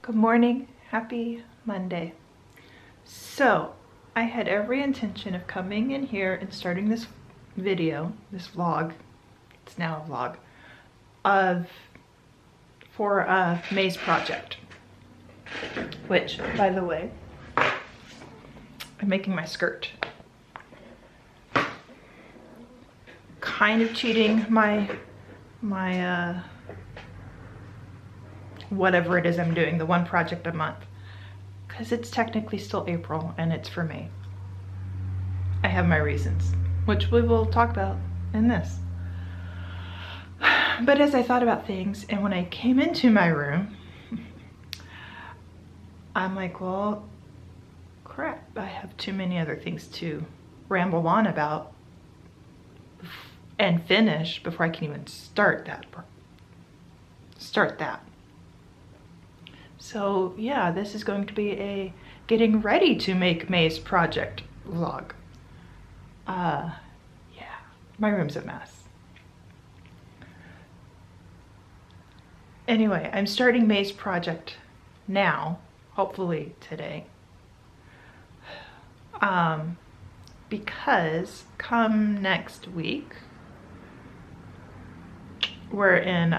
Good morning, happy Monday. So I had every intention of coming in here and starting this video, this vlog, it's now a vlog, for a maze project, which, by the way, I'm making my skirt. Kind of cheating my whatever it is I'm doing, the one project a month, because it's technically still April and it's for May. I have my reasons, which we will talk about in this. But as I thought about things, and when I came into my room, I'm like, well, crap, I have too many other things to ramble on about and finish before I can even start that. So yeah, this is going to be a getting ready to make maze project vlog. Yeah, my room's a mess. Anyway, I'm starting maze project now, hopefully today. Because come next week, we're in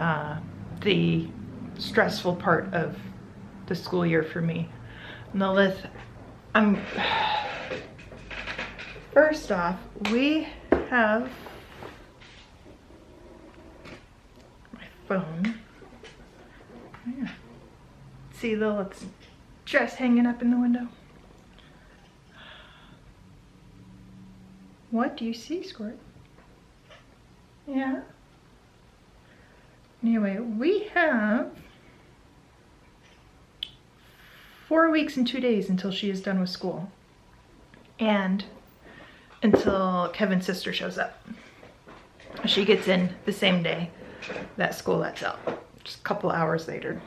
the stressful part of the school year for me. Lilith, first off, we have my phone. Yeah. See Lilith's dress hanging up in the window. What do you see, Squirt? Yeah. Anyway, we have 4 weeks and 2 days until she is done with school, and until Kevin's sister shows up. She gets in the same day that school lets out, just a couple hours later.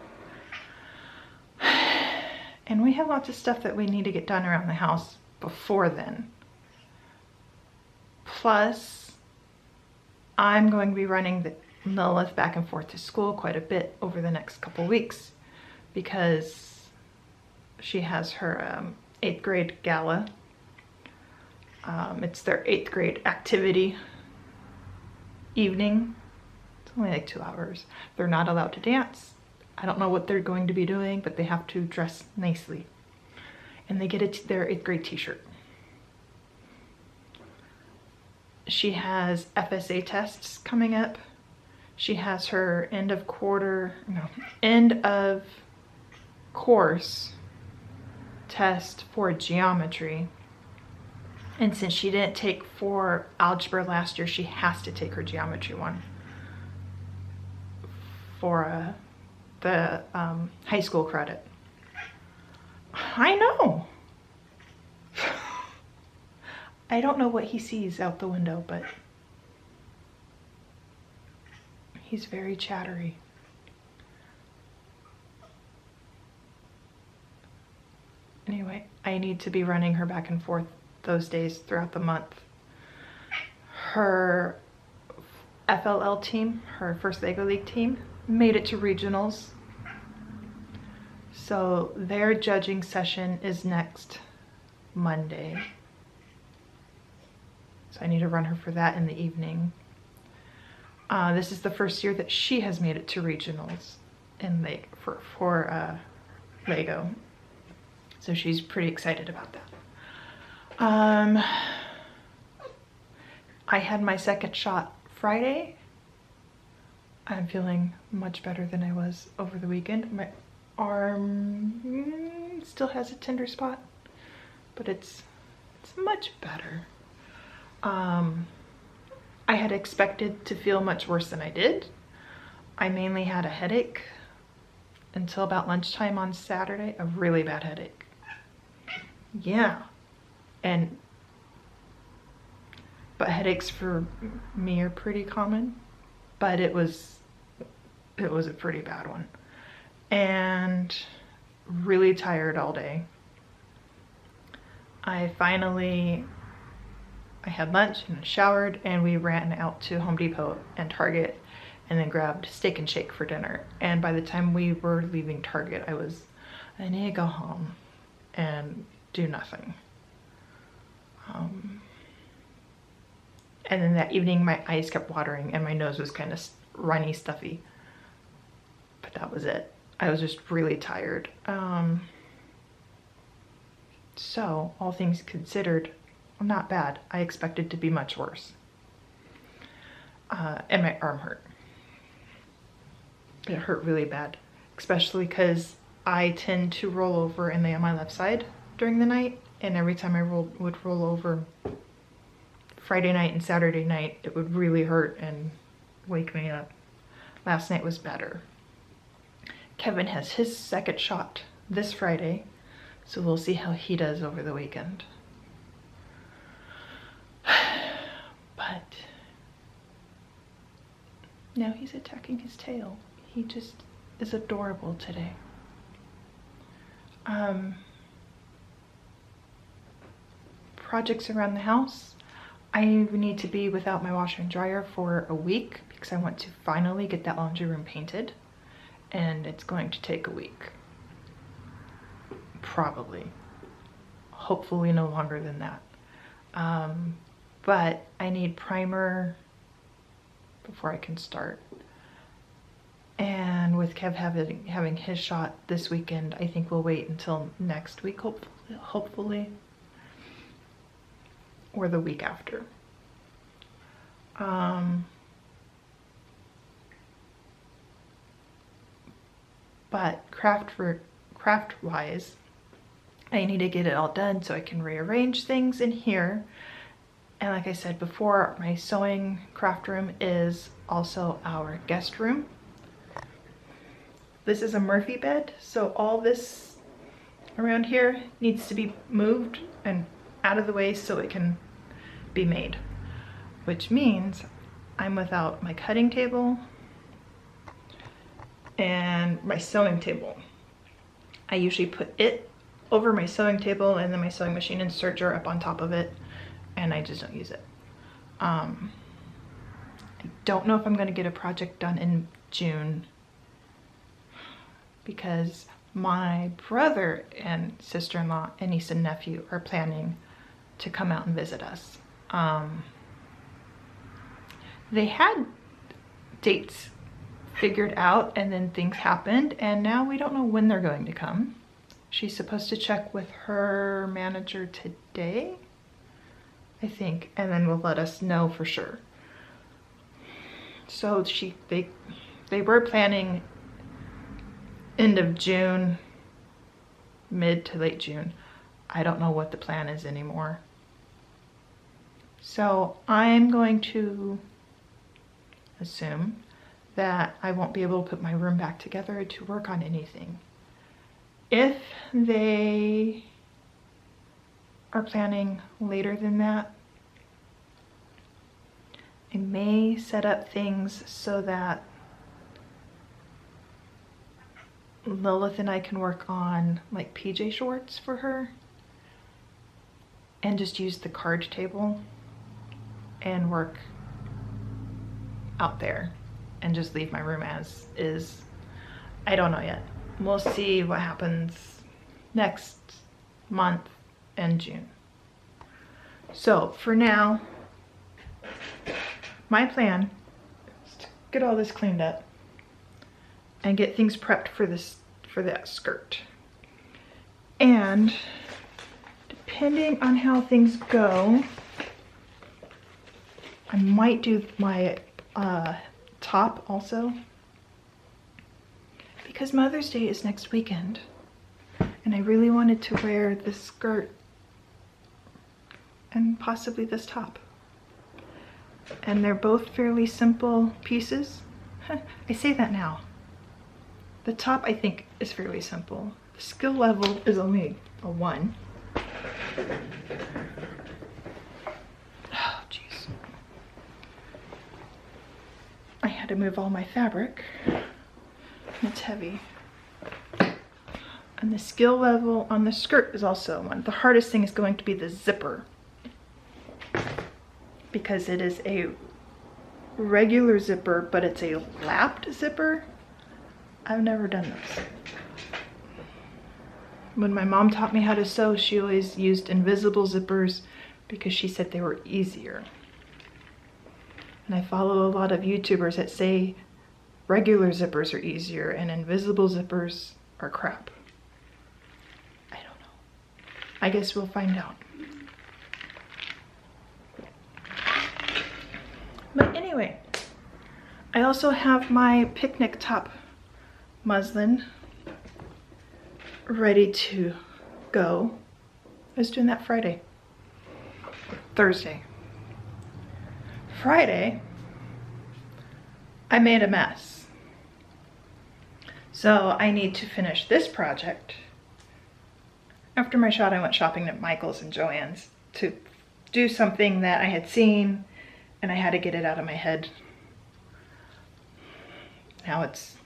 And we have lots of stuff that we need to get done around the house before then. Plus, I'm going to be running Lilith back and forth to school quite a bit over the next couple weeks because she has her 8th grade gala. It's their 8th grade activity evening. It's only like 2 hours. They're not allowed to dance. I don't know what they're going to be doing, but they have to dress nicely. And they get their 8th grade t-shirt. She has FSA tests coming up. She has her end of course test for geometry. And since she didn't take 4 algebra last year, she has to take her geometry one for the high school credit. I know. I don't know what he sees out the window, but he's very chattery. Anyway, I need to be running her back and forth those days throughout the month. Her FLL team, her First Lego League team, made it to regionals. So their judging session is next Monday. So I need to run her for that in the evening. This is the first year that she has made it to regionals in for Lego. So she's pretty excited about that. I had my second shot Friday. I'm feeling much better than I was over the weekend. My arm still has a tender spot, but it's much better. I had expected to feel much worse than I did. I mainly had a headache until about lunchtime on Saturday, a really bad headache. Yeah, but headaches for me are pretty common, but it was a pretty bad one. And really tired all day. I had lunch and showered, and we ran out to Home Depot and Target and then grabbed Steak and Shake for dinner. And by the time we were leaving Target, I was I need to go home and do nothing. And then that evening my eyes kept watering and my nose was kind of runny, stuffy. But that was it. I was just really tired. So all things considered, not bad. I expected to be much worse. And my arm hurt. It hurt really bad, especially because I tend to roll over and lay on my left side during the night. And every time I would roll over Friday night and Saturday night, it would really hurt and wake me up. Last night was better. Kevin has his second shot this Friday, so we'll see how he does over the weekend. But now he's attacking his tail. He just is adorable today. Projects around the house. I need to be without my washer and dryer for a week because I want to finally get that laundry room painted, and it's going to take a week. Probably. Hopefully no longer than that. But I need primer before I can start. And with Kev having his shot this weekend, I think we'll wait until next week, hopefully. Or the week after. But craft-wise, I need to get it all done so I can rearrange things in here. And like I said before, my sewing craft room is also our guest room. This is a Murphy bed, so all this around here needs to be moved and out of the way so it can be made, which means I'm without my cutting table and my sewing table. I usually put it over my sewing table and then my sewing machine and serger up on top of it, and I just don't use it. I don't know if I'm going to get a project done in June because my brother and sister-in-law and niece and nephew are planning to come out and visit us. They had dates figured out and then things happened, and now we don't know when they're going to come. She's supposed to check with her manager today, I think, and then will let us know for sure. So they were planning end of June, mid to late June. I don't know what the plan is anymore. So I'm going to assume that I won't be able to put my room back together to work on anything. If they are planning later than that, I may set up things so that Lilith and I can work on like PJ shorts for her and just use the card table and work out there and just leave my room as is. I don't know yet. We'll see what happens next month and June. So for now, my plan is to get all this cleaned up and get things prepped for that skirt. And depending on how things go, I might do my top also, because Mother's Day is next weekend and I really wanted to wear this skirt and possibly this top, and they're both fairly simple pieces. I say that now. The top I think is fairly simple. The skill level is only a 1. Oh jeez. I had to move all my fabric. It's heavy. And the skill level on the skirt is also a 1. The hardest thing is going to be the zipper, because it is a regular zipper, but it's a lapped zipper. I've never done this. When my mom taught me how to sew, she always used invisible zippers because she said they were easier. And I follow a lot of YouTubers that say regular zippers are easier and invisible zippers are crap. I don't know. I guess we'll find out. But anyway, I also have my picnic top muslin ready to go. I was doing that Thursday. Friday, I made a mess. So I need to finish this project. After my shot, I went shopping at Michael's and Joann's to do something that I had seen, and I had to get it out of my head. Now it's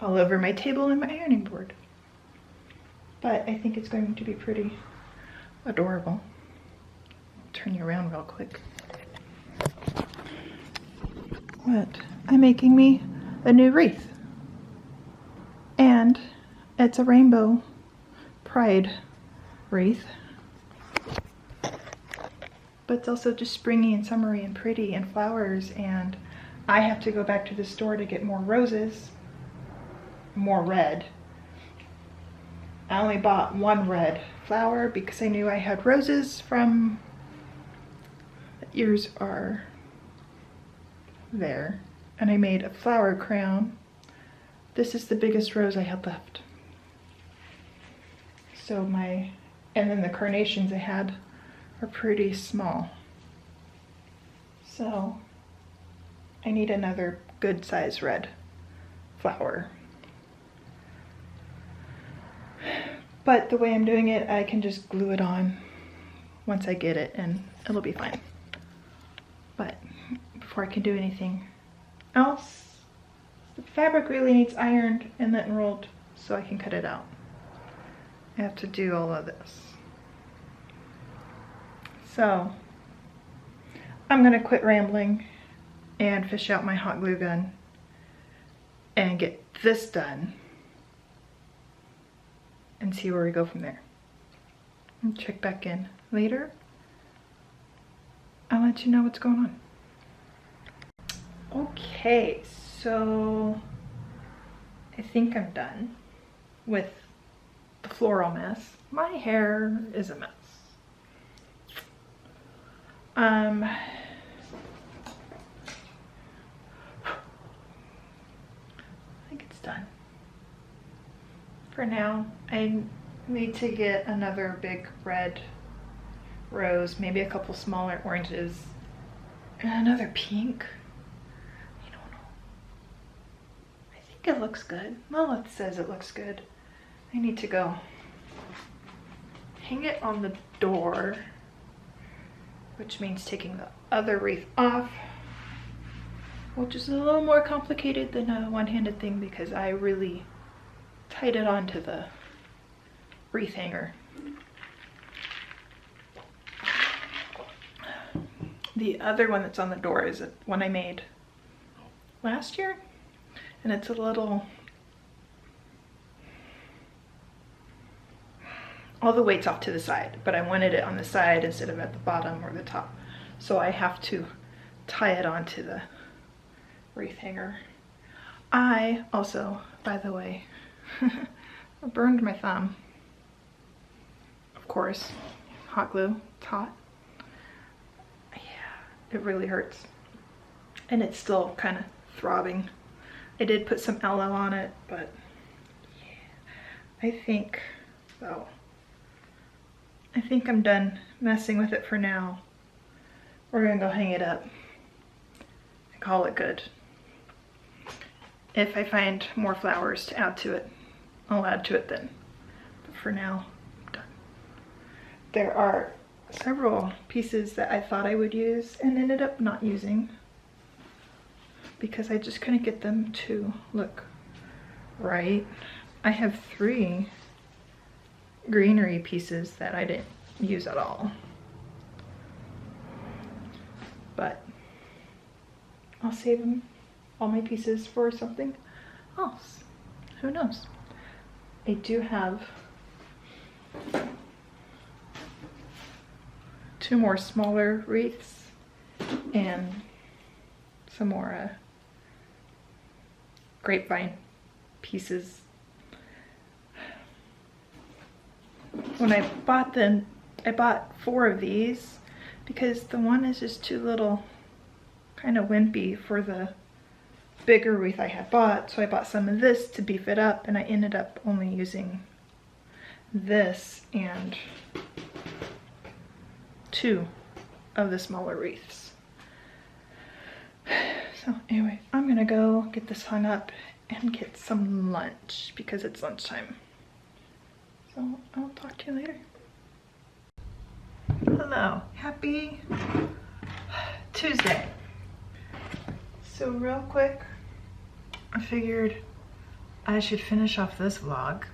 all over my table and my ironing board. But I think it's going to be pretty adorable. I'll turn you around real quick. What? I'm making me a new wreath. And it's a rainbow pride wreath. But it's also just springy and summery and pretty and flowers, and I have to go back to the store to get more roses, more red. I only bought one red flower because I knew I had roses from, ears are there, and I made a flower crown. This is the biggest rose I had left. So and then the carnations I had are pretty small. So I need another good size red flower. But the way I'm doing it, I can just glue it on once I get it and it'll be fine. But before I can do anything else, the fabric really needs ironed and then rolled so I can cut it out. I have to do all of this. So I'm gonna quit rambling and fish out my hot glue gun and get this done and see where we go from there. And check back in later. I'll let you know what's going on. Okay, so I think I'm done with the floral mess. My hair is a mess. I think it's done. For now, I need to get another big red rose, maybe a couple smaller oranges, and another pink. I don't know. I think it looks good. Lilith says it looks good. I need to go hang it on the door, which means taking the other wreath off, which is a little more complicated than a one-handed thing because I really tied it onto the wreath hanger. The other one that's on the door is one I made last year, and it's a little, all the weight's off to the side, but I wanted it on the side instead of at the bottom or the top. So I have to tie it onto the wreath hanger. I also, by the way, I burned my thumb. Of course, hot glue, it's hot. Yeah, it really hurts. And it's still kind of throbbing. I did put some aloe on it, but yeah, I think I'm done messing with it for now. We're gonna go hang it up and call it good. If I find more flowers to add to it, I'll add to it then. But for now, I'm done. There are several pieces that I thought I would use and ended up not using because I just couldn't get them to look right. I have 3 greenery pieces that I didn't use at all. But I'll save them, all my pieces, for something else. Who knows? I do have 2 more smaller wreaths and some more grapevine pieces. When I bought them, I bought 4 of these because the one is just too little, kind of wimpy for the bigger wreath I had bought. So I bought some of this to beef it up, and I ended up only using this and 2 of the smaller wreaths. So anyway, I'm gonna go get this hung up and get some lunch because it's lunchtime. So I'll talk to you later. Hello, happy Tuesday. So real quick, I figured I should finish off this vlog.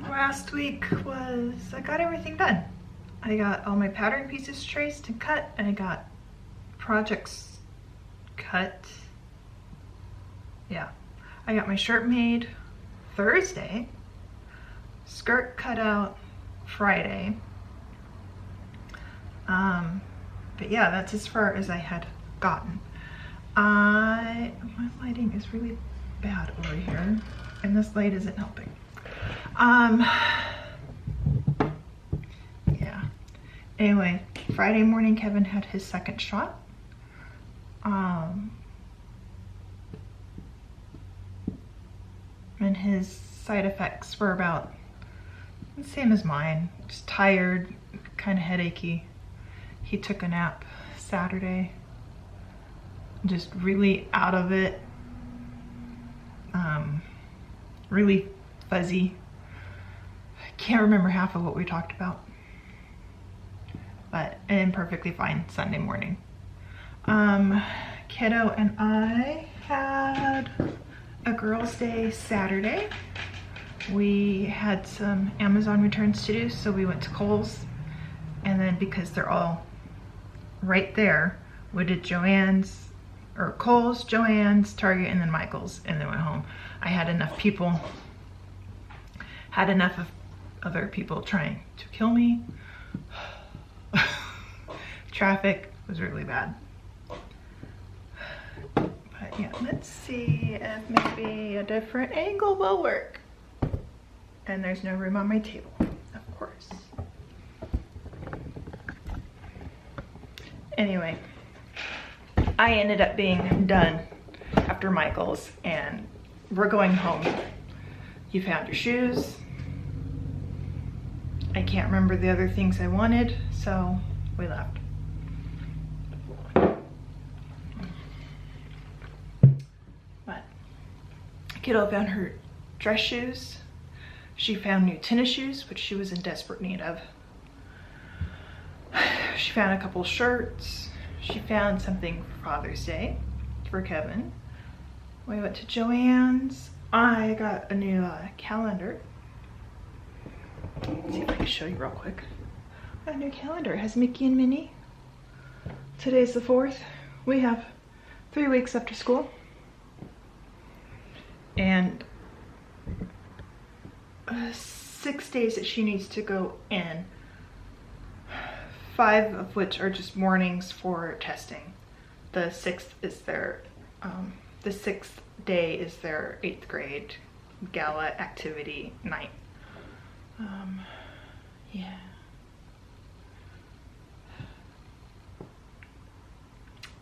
Last week I got everything done. I got all my pattern pieces traced and cut, and I got projects cut. Yeah, I got my shirt made Thursday, skirt cut out Friday. But yeah, that's as far as I had gotten. My lighting is really bad over here, and this light isn't helping. Yeah. Anyway, Friday morning Kevin had his second shot. And his side effects were about the same as mine. Just tired, kind of headachy. He took a nap Saturday. Just really out of it. Really fuzzy. I can't remember half of what we talked about. But and perfectly fine Sunday morning. Kiddo and I had a girls' day Saturday. We had some Amazon returns to do, so we went to Kohl's, and then because they're all right there, we did Joann's, or Kohl's, Joann's, Target, and then Michael's, and then went home. I had enough people, had enough of other people trying to kill me. Traffic was really bad. But yeah, let's see if maybe a different angle will work. And there's no room on my table, of course. Anyway, I ended up being done after Michael's, and we're going home. You found your shoes. I can't remember the other things I wanted, so we left. But Kiddo found her dress shoes. She found new tennis shoes, which she was in desperate need of. She found a couple shirts. She found something for Father's Day for Kevin. We went to Joann's. I got a new calendar. Let's see if I can show you real quick. I got a new calendar. It has Mickey and Minnie. Today's the 4th. We have 3 weeks after school. And 6 days that she needs to go in. 5 of which are just mornings for testing. The 6th is their, the 6th day is their 8th grade gala activity night. Yeah.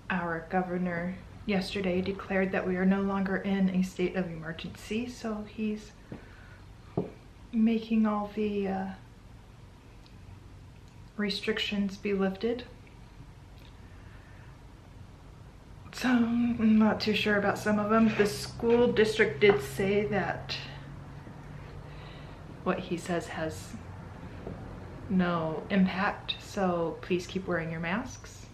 Our governor yesterday declared that we are no longer in a state of emergency, so he's making all the restrictions be lifted. So I'm not too sure about some of them. The school district did say that what he says has no impact, so please keep wearing your masks.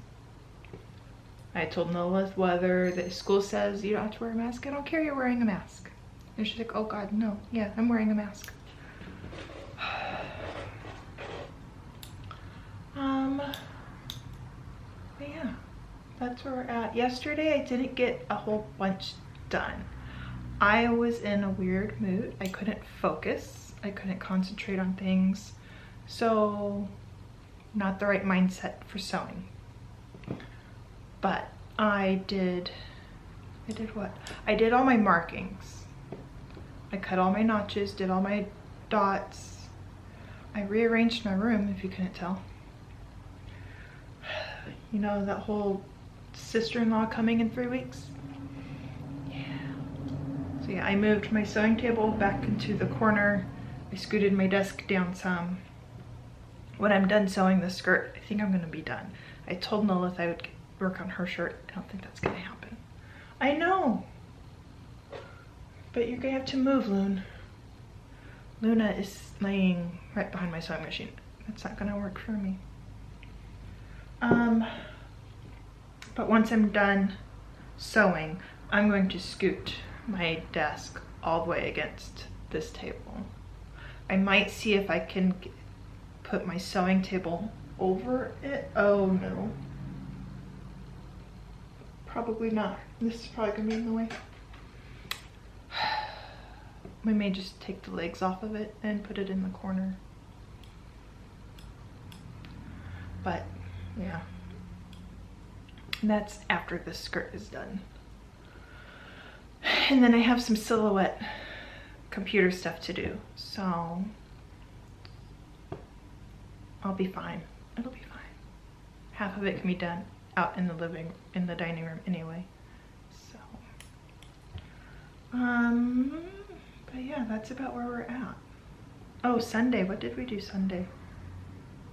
I told Nola whether the school says you don't have to wear a mask, I don't care, you're wearing a mask. And she's like, oh God, no, yeah, I'm wearing a mask. But yeah, that's where we're at. Yesterday I didn't get a whole bunch done. I was in a weird mood. I couldn't focus. I couldn't concentrate on things. So not the right mindset for sewing. But I did what? I did all my markings. I cut all my notches, did all my dots. I rearranged my room, if you couldn't tell. You know, that whole sister-in-law coming in 3 weeks? Yeah. So yeah, I moved my sewing table back into the corner. I scooted my desk down some. When I'm done sewing the skirt, I think I'm gonna be done. I told Lilith I would work on her shirt. I don't think that's gonna happen. I know, but you're gonna have to move, Luna is laying right behind my sewing machine. That's not gonna work for me. But once I'm done sewing, I'm going to scoot my desk all the way against this table. I might see if I can put my sewing table over it. Oh no. Probably not. This is probably gonna be in the way. We may just take the legs off of it and put it in the corner. But yeah. And that's after the skirt is done. And then I have some silhouette computer stuff to do. So I'll be fine. It'll be fine. Half of it can be done out in the dining room anyway. So, but yeah, that's about where we're at. Oh, Sunday, what did we do Sunday?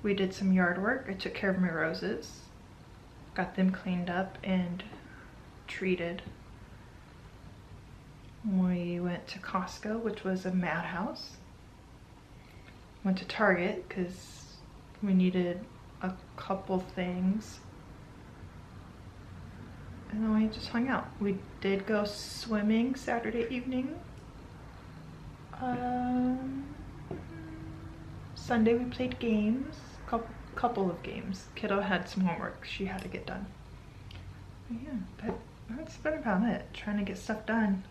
We did some yard work. I took care of my roses, got them cleaned up and treated. We went to Costco, which was a madhouse. Went to Target because we needed a couple things. And then we just hung out. We did go swimming Saturday evening. Sunday we played games, couple of games. Kiddo had some homework she had to get done. But yeah, that's been about it. Trying to get stuff done.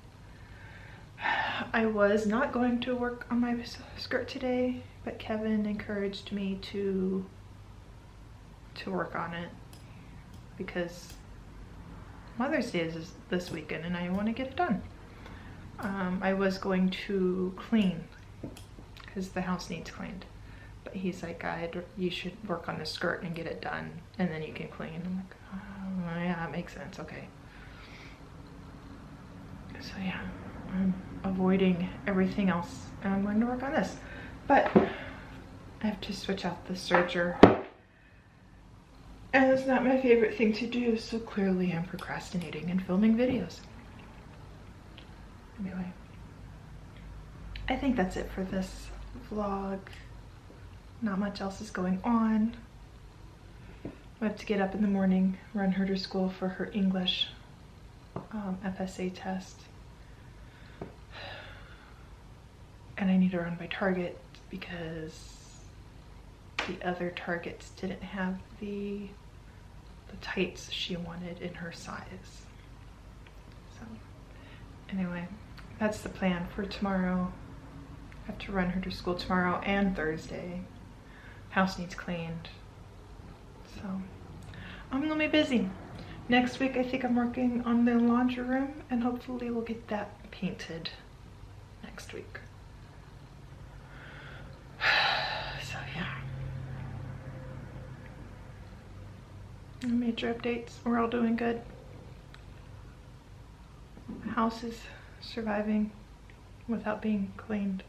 I was not going to work on my skirt today, but Kevin encouraged me to work on it because Mother's Day is this weekend and I want to get it done. I was going to clean because the house needs cleaned, but he's like, you should work on the skirt and get it done and then you can clean. I'm like, oh, yeah, that makes sense, okay. So yeah, I'm avoiding everything else and I'm going to work on this, but I have to switch out the serger. And it's not my favorite thing to do, so clearly I'm procrastinating and filming videos. Anyway, I think that's it for this vlog. Not much else is going on. I have to get up in the morning, run her to school for her English FSA test. And I need to run by Target because the other Targets didn't have the tights she wanted in her size. So anyway, that's the plan for tomorrow. I have to run her to school tomorrow and Thursday. House needs cleaned. So I'm gonna be busy. Next week I think I'm working on the laundry room and hopefully we'll get that painted next week. So yeah. Major updates, we're all doing good. House is surviving without being cleaned.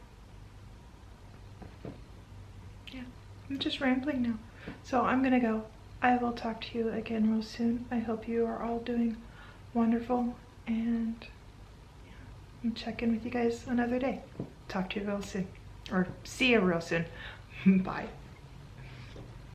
Yeah, I'm just rambling now. So I'm gonna go. I will talk to you again real soon. I hope you are all doing wonderful and yeah, I'll check in with you guys another day. Talk to you real soon, or see you real soon. Bye.